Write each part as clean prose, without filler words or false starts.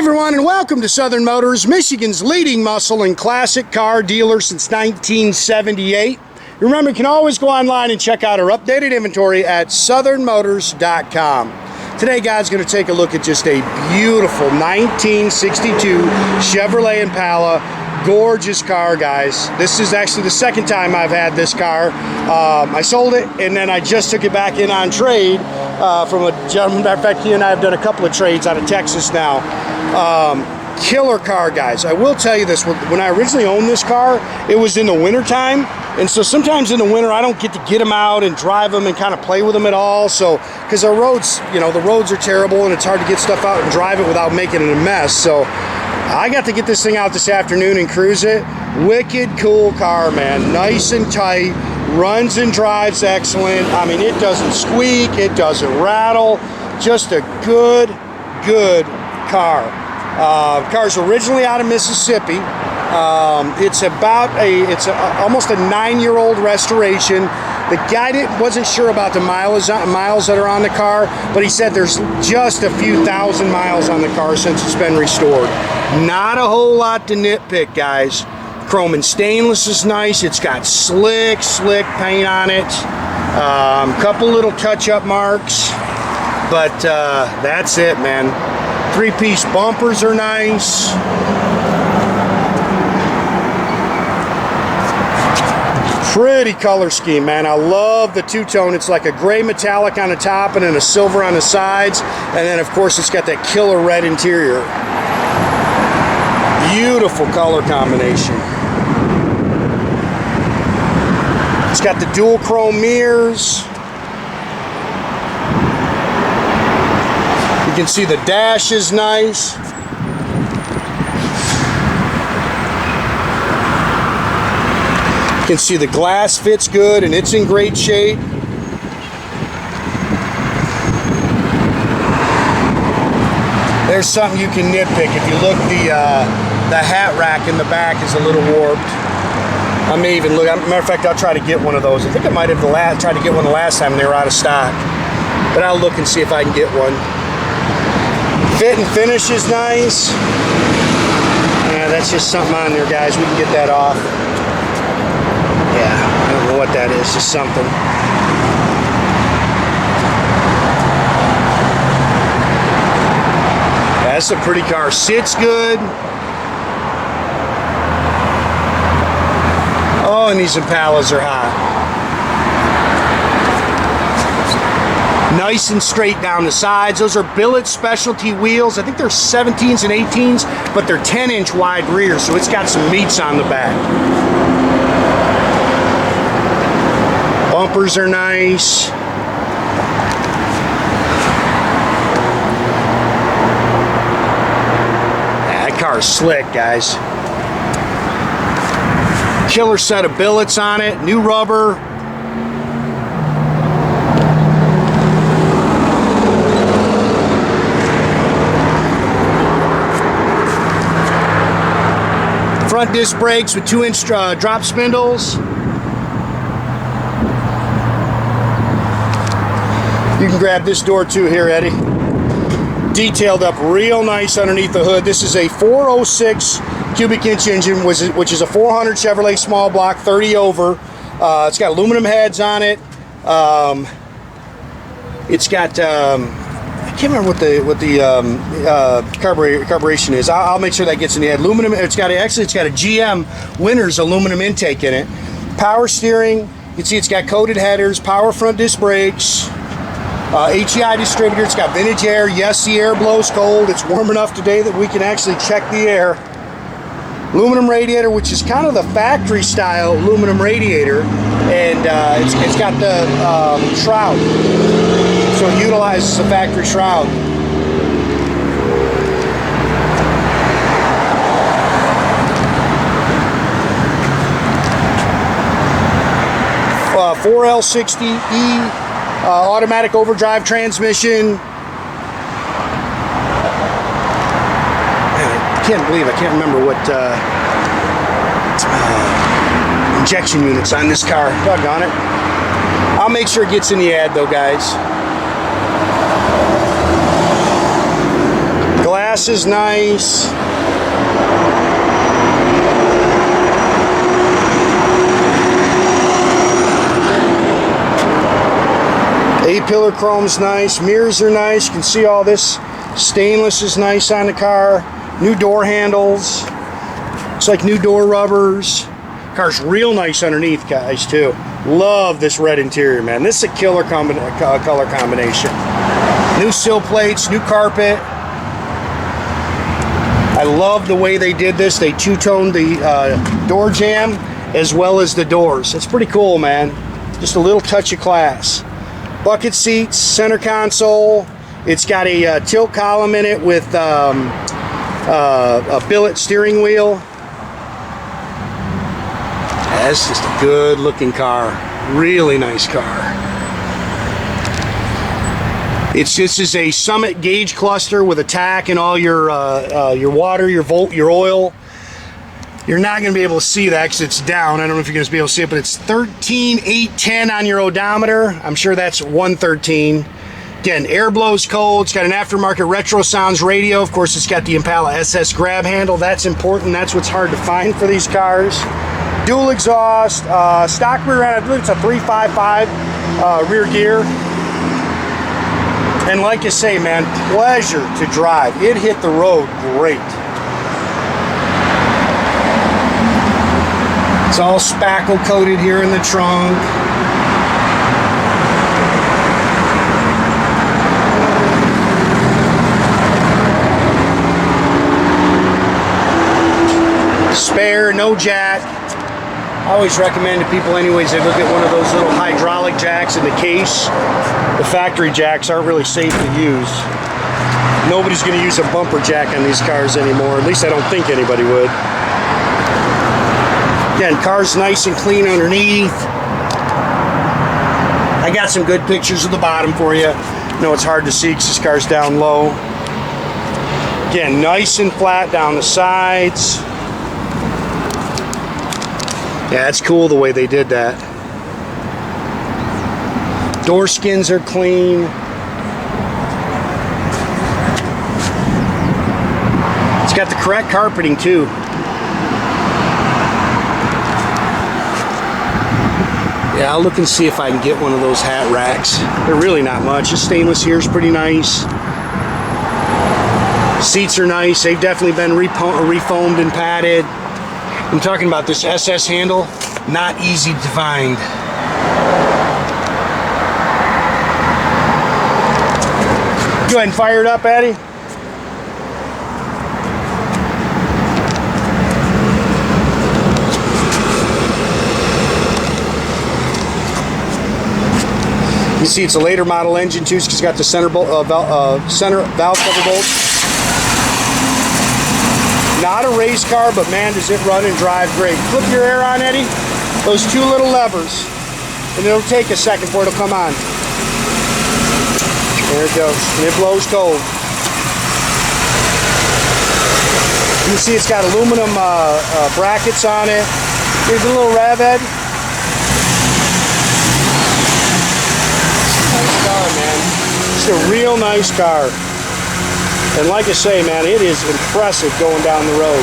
everyone, and welcome to Southern Motors, Michigan's leading muscle and classic car dealer since 1978. Remember, you can always go online and check out our updated inventory at southernmotors.com. Today, guys, going to take a look at just a beautiful 1962 Chevrolet Impala. Gorgeous car, guys. This is actually the second time I've had this car. I sold it, and then I just took it back in on trade from a gentleman. Matter of fact, he and I have done a couple of trades out of Texas now. Killer car, guys. I will tell you this, when I originally owned this car, it was in the winter time, and so sometimes in the winter I don't get to get them out and drive them and kind of play with them at all, so because our roads, you know, the roads are terrible and it's hard to get stuff out and drive it without making it a mess. So I got to get this thing out this afternoon and cruise it. Wicked cool car, man. Nice and tight, runs and drives excellent. I mean, it doesn't squeak, it doesn't rattle. Just a good car. Car's originally out of Mississippi. It's almost a 9-year-old restoration. The guy wasn't sure about the miles that are on the car, but he said there's just a few thousand miles on the car since it's been restored. Not a whole lot to nitpick, guys. Chrome and stainless is nice. It's got slick paint on it. Couple little touch-up marks, but that's it, man. 3-piece bumpers are nice. Pretty color scheme, man. I love the two-tone. It's like a gray metallic on the top and then a silver on the sides. And then, of course, it's got that killer red interior. Beautiful color combination. It's got the dual chrome mirrors. You can see the dash is nice. You can see the glass fits good and it's in great shape. There's something you can nitpick. If you look, the hat rack in the back is a little warped. I may even look. Matter of fact, I'll try to get one of those. I think I might have tried to get one the last time they were out of stock. But I'll look and see if I can get one. Fit and finish is nice. Yeah, that's just something on there, guys. We can get that off. Yeah, I don't know what that is. Just something. Yeah, that's a pretty car. Sits good. Oh, and these Impalas are hot. Nice and straight down the sides. Those are Billet Specialty wheels. I think they're 17s and 18s, but they're 10-inch wide rear, so it's got some meats on the back. Bumpers are nice. That car's slick, guys. Killer set of billets on it, new rubber. Front disc brakes with 2-inch drop spindles. You can grab this door too here, Eddie. Detailed up real nice underneath the hood. This is a 406 cubic inch engine, which is a 400 Chevrolet small block, 30 over. It's got aluminum heads on it. It's got I can't remember what the carburation is. I'll make sure that gets in the head. Aluminum. It's got a GM Winners aluminum intake in it. Power steering. You can see it's got coated headers. Power front disc brakes. HEI distributor. It's got vintage air. Yes, the air blows cold. It's warm enough today that we can actually check the air. Aluminum radiator, which is kind of the factory style aluminum radiator, and it's got the shroud, so it utilizes the factory shroud. Uh, 4L60E automatic overdrive transmission. I can't remember what injection units on this car. Doggone it. I'll make sure it gets in the ad though, guys. glass is nice. A-pillar chrome's nice. Mirrors are nice. You can see all this stainless is nice on the car. New door handles. Looks like new door rubbers. Car's real nice underneath, guys, too. Love this red interior, man. This is a killer color combination. New sill plates, new carpet. I love the way they did this. They two-toned the door jamb as well as the doors. It's pretty cool, man. Just a little touch of class. Bucket seats, center console. It's got a tilt column in it with a billet steering wheel. That's just a good looking car. Really nice car. This is a Summit gauge cluster with a tack and all your water, your volt, your oil. You're not going to be able to see that because it's down. I don't know if you're going to be able to see it, but it's 13,810 on your odometer. I'm sure that's 113. Again, air blows cold. It's got an aftermarket Retrosounds radio. Of course, it's got the Impala SS grab handle. That's important. That's what's hard to find for these cars. Dual exhaust, stock rear end. I believe it's a 355 rear gear. And like you say, man, pleasure to drive. It hit the road great. It's all spackle coated here in the trunk. Spare, no jack. I always recommend to people anyways, they look at one of those little hydraulic jacks in the case. The factory jacks aren't really safe to use. Nobody's going to use a bumper jack on these cars anymore. At least I don't think anybody would. Again, car's nice and clean underneath. I got some good pictures of the bottom for you. I know it's hard to see because this car's down low. Again, nice and flat down the sides. Yeah, it's cool the way they did that. Door skins are clean. It's got the correct carpeting too. Yeah, I'll look and see if I can get one of those hat racks. They're really not much. The stainless here is pretty nice. Seats are nice. They've definitely been refoamed and padded. I'm talking about this SS handle. Not easy to find. Go ahead and fire it up, Eddie. You see it's a later model engine too, because it's got the center valve cover bolts. Not a race car, but man, does it run and drive great. Flip your air on, Eddie. Those two little levers, and it'll take a second for it to come on. There it goes, and it blows cold. You see it's got aluminum brackets on it. Here's a little rev, Ed. Nice car, man. It's a real nice car. And like I say, man, it is impressive going down the road.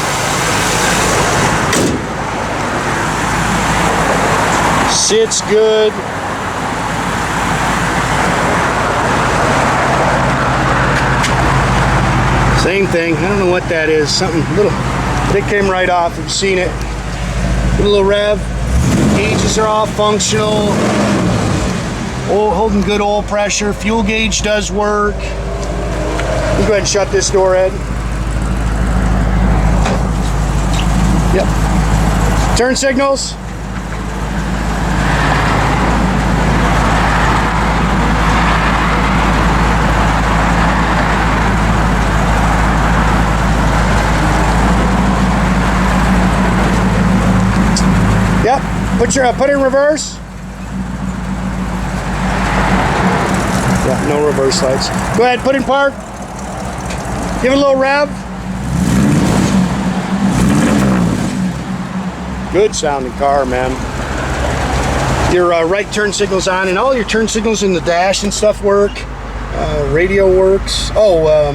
Sits good. Same thing. I don't know what that is. Something little. It came right off. You've seen it. A little rev. Gauges are all functional. Oh, holding good oil pressure. Fuel gauge does work. You go ahead and shut this door, Ed. Yep. Turn signals. Yep. Put it in reverse. Yeah, no reverse lights. Go ahead, put in park. Give it a little rev. Good sounding car, man. Your right turn signal's on, and all your turn signals in the dash and stuff work. Radio works. Oh,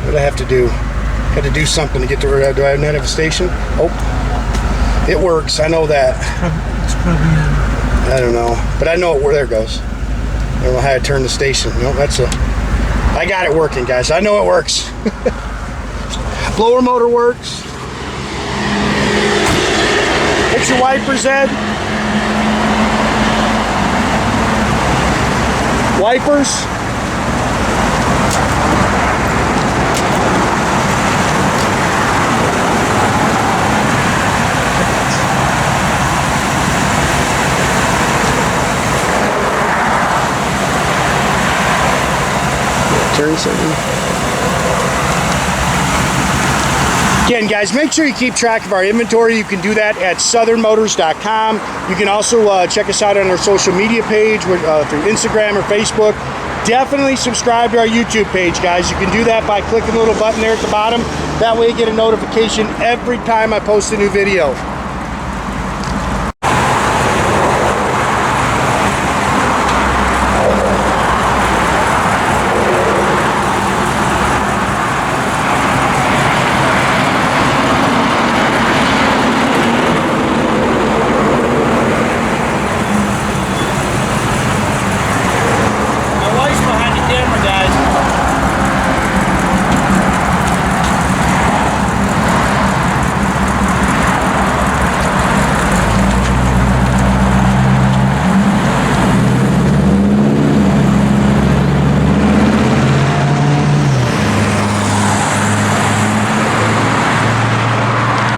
What do I have to do? Had to do something to get to where. Do I not have a station? Oh, it works. I know that. It's probably in. I don't know, but I know where there goes. I don't know how to turn the station. No, that's a. I got it working, guys. I know it works. Blower motor works. Hit your wipers, Ed. Wipers. Turn something. Again, guys, make sure you keep track of our inventory. You can do that at southernmotors.com. You can also check us out on our social media page through Instagram or Facebook. Definitely subscribe to our YouTube page, guys. You can do that by clicking the little button there at the bottom. That way you get a notification every time I post a new video.